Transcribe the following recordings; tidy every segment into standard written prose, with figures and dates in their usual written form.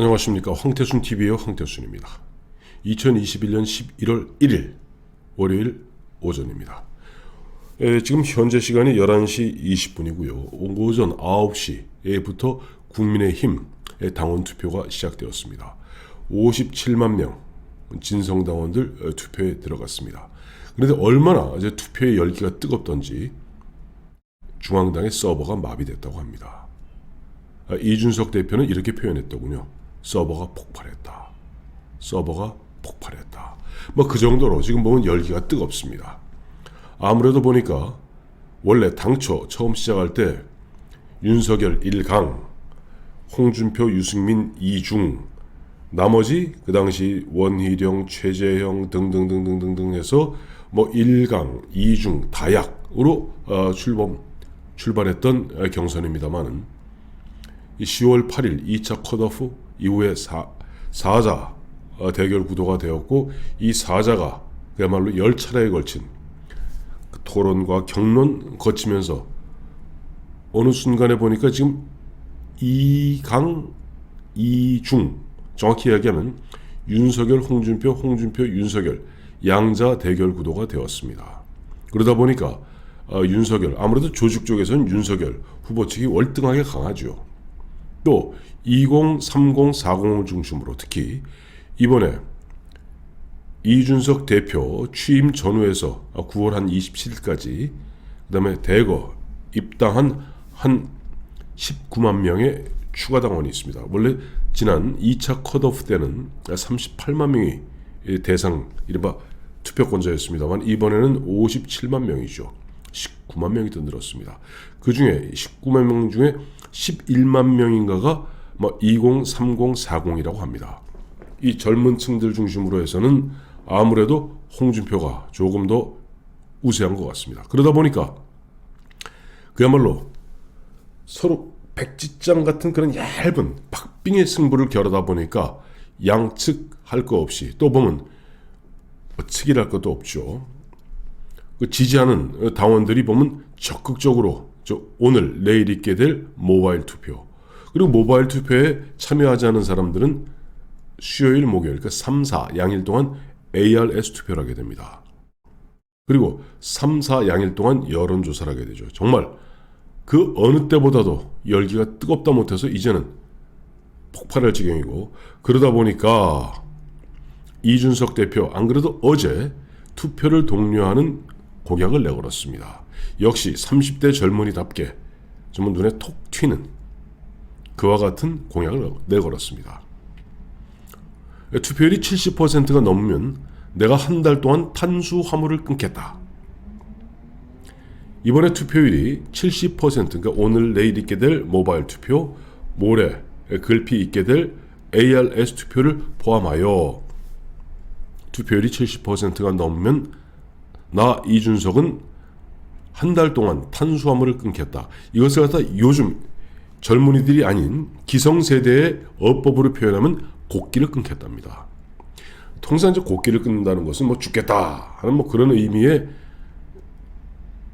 안녕하십니까. 황태순TV의 황태순입니다. 2021년 11월 1일 월요일 오전입니다. 지금 현재 시간이 11시 20분이고요. 오전 9시부터 국민의힘 당원 투표가 시작되었습니다. 57만 명 진성당원들 투표에 들어갔습니다. 그런데 얼마나 이제 투표의 열기가 뜨겁던지 중앙당의 서버가 마비됐다고 합니다. 이준석 대표는 이렇게 표현했더군요. 서버가 폭발했다. 서버가 폭발했다. 뭐 그 정도로 지금 보면 열기가 뜨겁습니다. 아무래도 보니까 원래 당초 처음 시작할 때 윤석열 1강, 홍준표, 유승민 2중, 나머지 그 당시 원희룡, 최재형 등등등등등 해서 뭐 1강, 2중 다약으로 출발했던 경선입니다만은 10월 8일 2차 컷오프 이후에 4자 대결 구도가 되었고, 이 4자가 그야말로 10차례에 걸친 토론과 경론 거치면서 어느 순간에 보니까 지금 2강 2중, 정확히 이야기하면 윤석열, 홍준표, 홍준표, 윤석열 양자 대결 구도가 되었습니다. 그러다 보니까 윤석열, 아무래도 조직 쪽에서는 윤석열 후보 측이 월등하게 강하죠. 또 20, 30, 40을 중심으로 특히 이번에 이준석 대표 취임 전후에서 9월 한 27일까지 그 다음에 대거 입당한 한 19만 명의 추가 당원이 있습니다. 원래 지난 2차 컷오프 때는 38만 명이 대상 이른바 투표권자였습니다만 이번에는 57만 명이죠. 19만 명이 더 늘었습니다. 그 중에 19만 명 중에 11만 명인가가 20, 30, 40이라고 합니다. 이 젊은 층들 중심으로 해서는 아무래도 홍준표가 조금 더 우세한 것 같습니다. 그러다 보니까 그야말로 서로 백지장 같은 그런 얇은 박빙의 승부를 겨루다 보니까 양측 할 거 없이, 또 보면 측이랄 것도 없죠. 지지하는 당원들이 보면 적극적으로 오늘 내일 있게 될 모바일 투표, 그리고 모바일 투표에 참여하지 않은 사람들은 수요일 목요일 그러니까 3, 4 양일 동안 ARS 투표를 하게 됩니다. 그리고 3, 4 양일 동안 여론조사를 하게 되죠. 정말 그 어느 때보다도 열기가 뜨겁다 못해서 이제는 폭발할 지경이고, 그러다 보니까 이준석 대표 안 그래도 어제 투표를 독려하는 공약을 내걸었습니다. 역시 30대 젊은이답게 정말 눈에 톡 튀는 그와 같은 공약을 내걸었습니다. 투표율이 70%가 넘으면 내가 한 달 동안 탄수화물을 끊겠다. 이번에 투표율이 70%, 그러니까 오늘 내일 있게 될 모바일 투표, 모레 글피 있게 될 ARS 투표를 포함하여 투표율이 70%가 넘으면 나 이준석은 한 달 동안 탄수화물을 끊겠다. 이것을 갖다 요즘 젊은이들이 아닌 기성세대의 어법으로 표현하면 곡기를 끊겠답니다. 통상 이제 곡기를 끊는다는 것은 뭐 죽겠다 하는 뭐 그런 의미의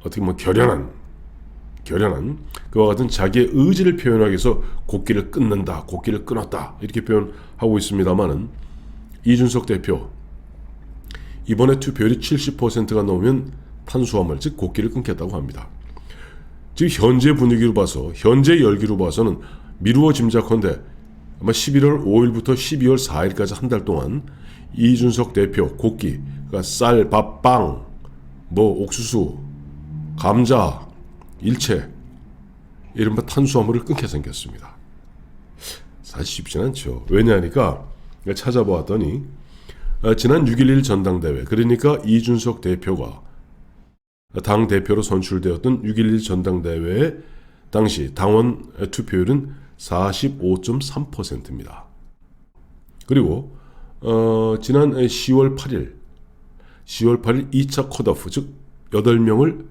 어떻게 뭐 결연한 그와 같은 자기의 의지를 표현하기 위해서 곡기를 끊는다, 곡기를 끊었다 이렇게 표현하고 있습니다만은 이준석 대표 이번에 투표율이 70%가 넘으면 탄수화물, 즉 곡기를 끊겠다고 합니다. 지금 현재 분위기로 봐서, 현재 열기로 봐서는 미루어 짐작컨대 아마 11월 5일부터 12월 4일까지 한 달 동안 이준석 대표 곡기, 그러니까 쌀, 밥, 빵, 뭐 옥수수, 감자, 일체 이른바 탄수화물을 끊게 생겼습니다. 사실 쉽지는 않죠. 왜냐하니까 찾아보았더니 지난 6.11 전당대회, 그러니까 이준석 대표가 당대표로 선출되었던 6.11 전당대회의 당시 당원 투표율은 45.3%입니다. 그리고 지난 10월 8일 2차 컷오프, 즉 8명을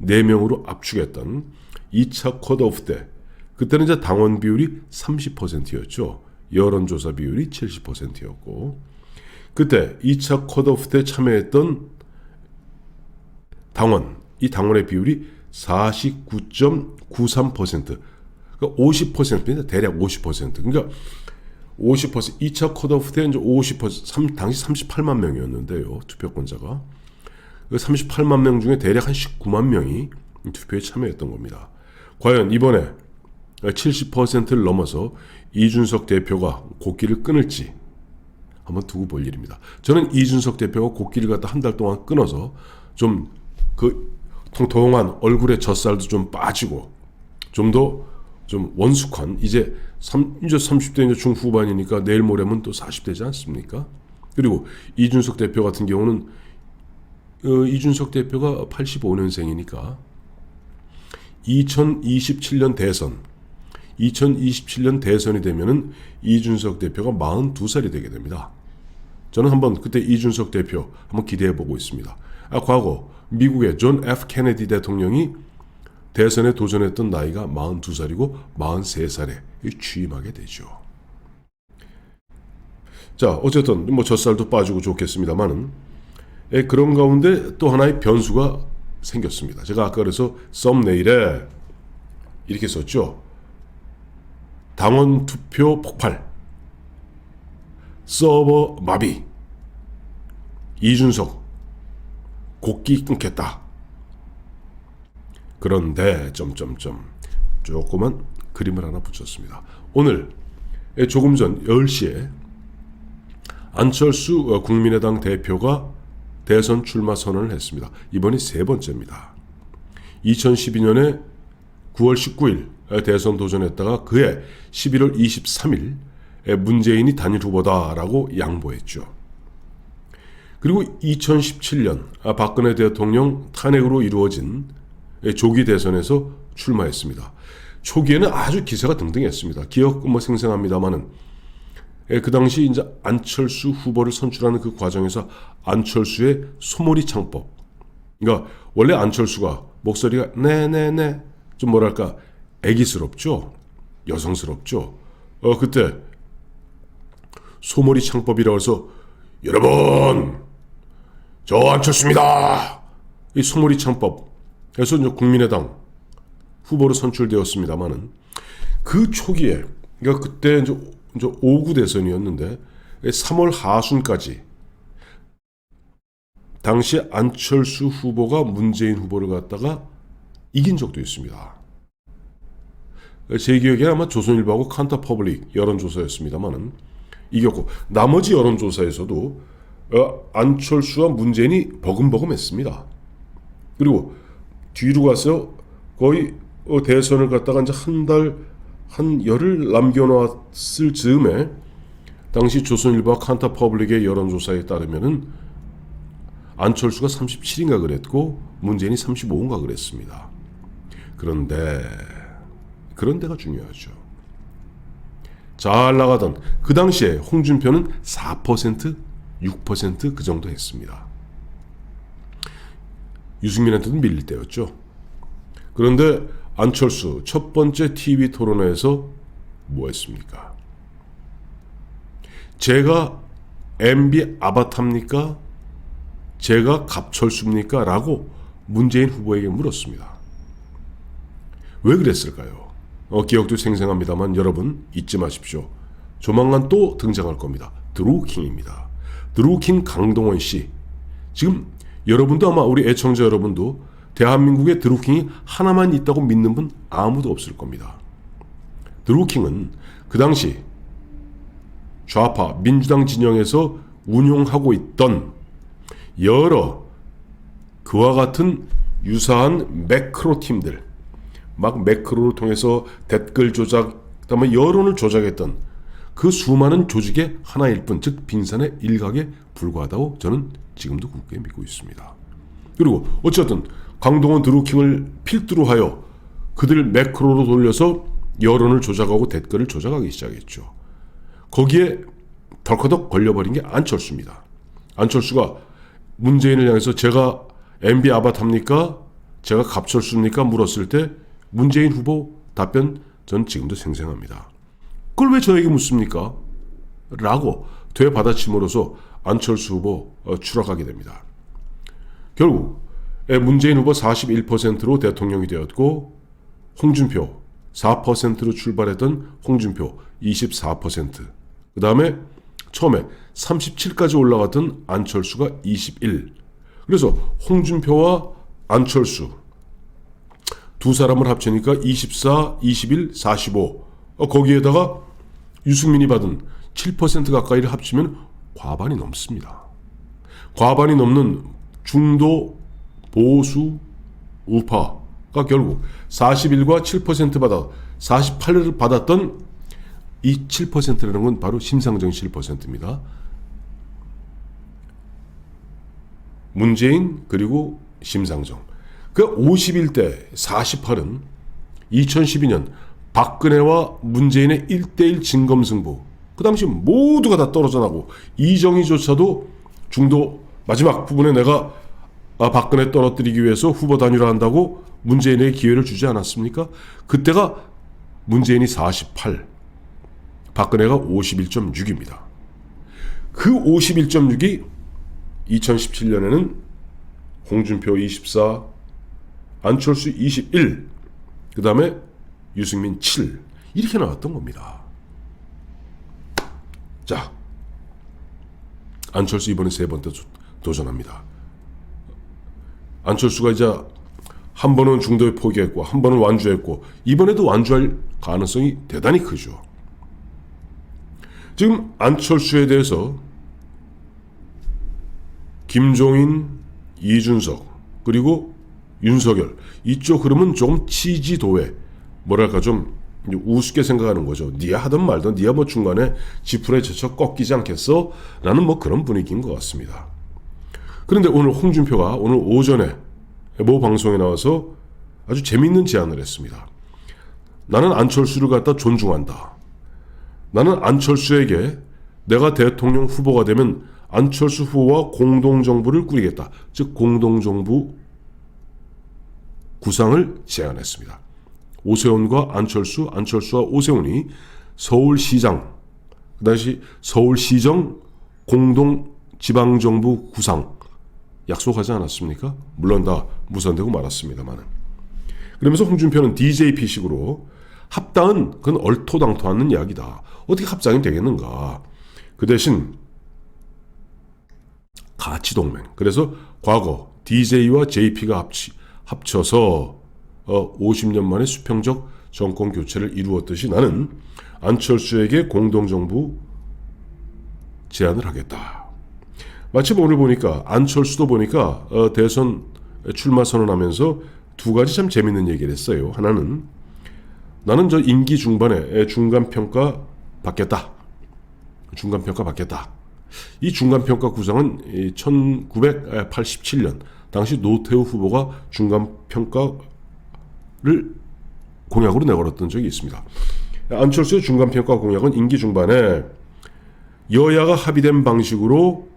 4명으로 압축했던 2차 컷오프 때, 그때는 이제 당원 비율이 30%였죠. 여론조사 비율이 70%였고, 그때 2차 컷오프 때 참여했던 당원, 이 당원의 비율이 49.93%. 그러니까 50%입니다. 대략 50%. 그러니까 50% 2차 컷오프 때 이제 50% 당시 38만 명이었는데요. 투표권자가. 그 38만 명 중에 대략 한 19만 명이 투표에 참여했던 겁니다. 과연 이번에 70%를 넘어서 이준석 대표가 곡기를 끊을지 한번 두고 볼 일입니다. 저는 이준석 대표가 곡기를 갖다 한 달 동안 끊어서 좀 그 통통한 얼굴에 젖살도 좀 빠지고 좀 더 좀 원숙한 이제 30대 이제 중후반이니까 내일 모레면 또 40대지 않습니까? 그리고 이준석 대표 같은 경우는 이준석 대표가 85년생이니까 2027년 대선이 되면은 이준석 대표가 42살이 되게 됩니다. 저는 한번 그때 이준석 대표 한번 기대해 보고 있습니다. 과거 미국의 존 F 케네디 대통령이 대선에 도전했던 나이가 42살이고 43살에 취임하게 되죠. 자, 어쨌든 뭐 젖살도 빠지고 좋겠습니다만은 그런 가운데 또 하나의 변수가 생겼습니다. 제가 아까 그래서 썸네일에 이렇게 썼죠. 당원 투표 폭발, 서버 마비, 이준석 곡기 끊겠다. 그런데 조그만 그림을 하나 붙였습니다. 오늘 조금 전 10시에 안철수 국민의당 대표가 대선 출마 선언을 했습니다. 이번이 세 번째입니다. 2012년에 9월 19일 대선 도전했다가 그해 11월 23일 문재인이 단일 후보다라고 양보했죠. 그리고 2017년 박근혜 대통령 탄핵으로 이루어진 조기 대선에서 출마했습니다. 초기에는 아주 기세가 등등했습니다. 기억 생생합니다만은 그 당시 이제 안철수 후보를 선출하는 그 과정에서 안철수의 소몰이 창법. 그러니까 원래 안철수가 목소리가 네네네 좀 뭐랄까 애기스럽죠, 여성스럽죠. 그때 소몰이 창법이라고 해서 여러분 저 안철수입니다. 이 소몰이 창법. 그래서 이제 국민의당 후보로 선출되었습니다만은 그 초기에 그러니까 그때 이제 5구 대선이었는데 3월 하순까지 당시 안철수 후보가 문재인 후보를 갖다가 이긴 적도 있습니다. 제 기억에 아마 조선일보하고 칸타퍼블릭 여론조사였습니다만은 이겼고 나머지 여론조사에서도 안철수와 문재인이 버금버금했습니다. 그리고 뒤로 가서 거의 대선을 갖다가 이제 한 열흘 남겨놨을 즈음에 당시 조선일보와 칸타퍼블릭의 여론조사에 따르면은 안철수가 37인가 그랬고 문재인이 35인가 그랬습니다. 그런데가 중요하죠. 잘 나가던 그 당시에 홍준표는 4%, 6% 그 정도 했습니다. 유승민한테도 밀릴 때였죠. 그런데 안철수 첫 번째 TV 토론회에서 뭐 했습니까? 제가 MB 아바타입니까? 제가 갑철수입니까? 라고 문재인 후보에게 물었습니다. 왜 그랬을까요? 기억도 생생합니다만 여러분 잊지 마십시오. 조만간 또 등장할 겁니다. 드루킹입니다. 드루킹 강동원 씨. 지금 여러분도 아마 우리 애청자 여러분도 대한민국에 드루킹이 하나만 있다고 믿는 분 아무도 없을 겁니다. 드루킹은 그 당시 좌파 민주당 진영에서 운용하고 있던 여러 그와 같은 유사한 매크로 팀들, 막 매크로를 통해서 댓글 조작, 그다음에 여론을 조작했던 그 수많은 조직의 하나일 뿐, 즉 빙산의 일각에 불과하다고 저는 지금도 굳게 믿고 있습니다. 그리고 어쨌든 강동원 드루킹을 필두로 하여 그들 매크로로 돌려서 여론을 조작하고 댓글을 조작하기 시작했죠. 거기에 덜커덕 걸려버린 게 안철수입니다. 안철수가 문재인을 향해서 제가 MB 아바타입니까? 제가 갑철수입니까? 물었을 때 문재인 후보 답변 전 지금도 생생합니다. 그걸 왜 저에게 묻습니까? 라고 되받아침으로써 안철수 후보 추락하게 됩니다. 결국 문재인 후보 41%로 대통령이 되었고 홍준표 4%로 출발했던 홍준표 24%. 그 다음에 처음에 37까지 올라갔던 안철수가 21. 그래서 홍준표와 안철수 두 사람을 합치니까 24, 21, 45. 거기에다가 유승민이 받은 7% 가까이를 합치면 과반이 넘습니다. 과반이 넘는 중도 보수 우파가 결국 41과 7% 받아 48을 받았던 이 7%라는 건 바로 심상정 7%입니다. 문재인 그리고 심상정. 그 51대 48은 2012년 박근혜와 문재인의 1대1 진검승부. 그 당시 모두가 다 떨어져 나고 이정희조차도 중도 마지막 부분에 내가 박근혜 떨어뜨리기 위해서 후보 단일화한다고 문재인에게 기회를 주지 않았습니까? 그때가 문재인이 48, 박근혜가 51.6입니다. 그 51.6이 2017년에는 홍준표 24, 안철수 21, 그 다음에 유승민 7 이렇게 나왔던 겁니다. 자, 안철수 이번에 세 번째 도전합니다. 안철수가 이제 한 번은 중도에 포기했고 한 번은 완주했고 이번에도 완주할 가능성이 대단히 크죠. 지금 안철수에 대해서 김종인, 이준석 그리고 윤석열 이쪽 흐름은 조금 치지도에 뭐랄까 좀 우습게 생각하는 거죠. 니야 하든 말든 니야 뭐 중간에 지푸라에 젖혀 꺾이지 않겠어? 라는 뭐 그런 분위기인 것 같습니다. 그런데 오늘 홍준표가 오늘 오전에 모 방송에 나와서 아주 재밌는 제안을 했습니다. 나는 안철수를 갖다 존중한다. 나는 안철수에게 내가 대통령 후보가 되면 안철수 후보와 공동정부를 꾸리겠다. 즉 공동정부 구상을 제안했습니다. 오세훈과 안철수, 안철수와 오세훈이 서울시장, 그 당시 서울시정 공동지방정부 구상 약속하지 않았습니까? 물론 다 무산되고 말았습니다만. 그러면서 홍준표는 DJP식으로 합당은 그건 얼토당토 않는 이야기다. 어떻게 합당이 되겠는가. 그 대신 가치동맹. 그래서 과거 DJ와 JP가 합쳐서 50년 만에 수평적 정권 교체를 이루었듯이 나는 안철수에게 공동정부 제안을 하겠다. 마침 오늘 보니까 안철수도 보니까 대선 출마 선언하면서 두 가지 참 재밌는 얘기를 했어요. 하나는 나는 저 임기 중반에 중간평가 받겠다. 중간평가 받겠다. 이 중간평가 구상은 1987년 당시 노태우 후보가 중간평가를 공약으로 내걸었던 적이 있습니다. 안철수의 중간평가 공약은 임기 중반에 여야가 합의된 방식으로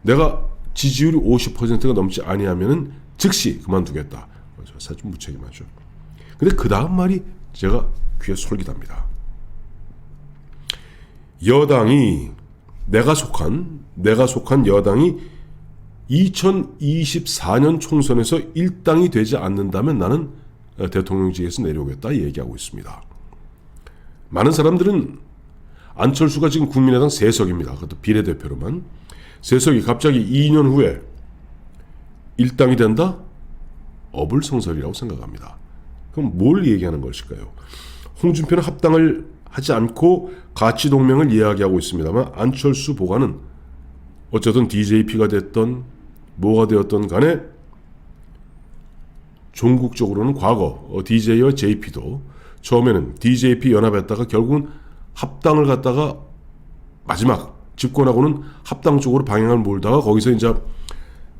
내가 지지율이 50%가 넘지 아니하면 즉시 그만두겠다. 사실 좀 무책임하죠. 근데 그 다음 말이 제가 귀에 솔깃합니다. 여당이 내가 속한 여당이 2024년 총선에서 일당이 되지 않는다면 나는 대통령직에서 내려오겠다 얘기하고 있습니다. 많은 사람들은 안철수가 지금 국민의당 3석입니다. 그것도 비례대표로만. 3석이 갑자기 2년 후에 일당이 된다? 어불성설이라고 생각합니다. 그럼 뭘 얘기하는 것일까요? 홍준표는 합당을 하지 않고 가치동맹을 이야기하고 있습니다만 안철수 보관은 어쩌든 DJP가 됐던 뭐가 되었던 간에 종국적으로는 과거 DJ와 JP도 처음에는 DJP 연합했다가 결국은 합당을 갖다가 마지막 집권하고는 합당 쪽으로 방향을 몰다가 거기서 이제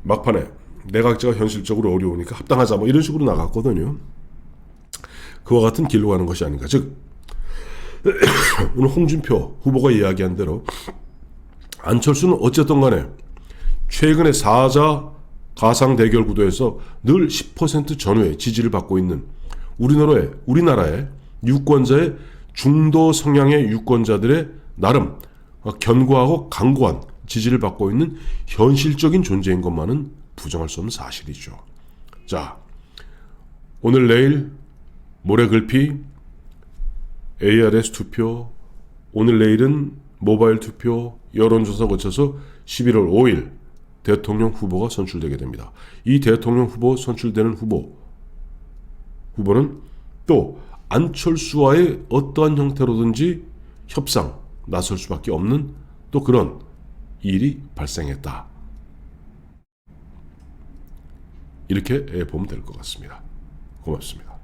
막판에 내각제가 현실적으로 어려우니까 합당하자 뭐 이런 식으로 나갔거든요. 그와 같은 길로 가는 것이 아닌가. 즉 오늘 홍준표 후보가 이야기한 대로 안철수는 어쨌든 간에 최근에 4자 가상 대결 구도에서 늘 10% 전후의 지지를 받고 있는 우리나라의 유권자의 중도 성향의 유권자들의 나름 견고하고 강고한 지지를 받고 있는 현실적인 존재인 것만은 부정할 수 없는 사실이죠. 자, 오늘 내일 모레 글피, ARS 투표, 오늘 내일은 모바일 투표, 여론조사 거쳐서 11월 5일 대통령 후보가 선출되게 됩니다. 이 대통령 후보 선출되는 후보는 또 안철수와의 어떠한 형태로든지 협상 나설 수밖에 없는 또 그런 일이 발생했다. 이렇게 보면 될 것 같습니다. 고맙습니다.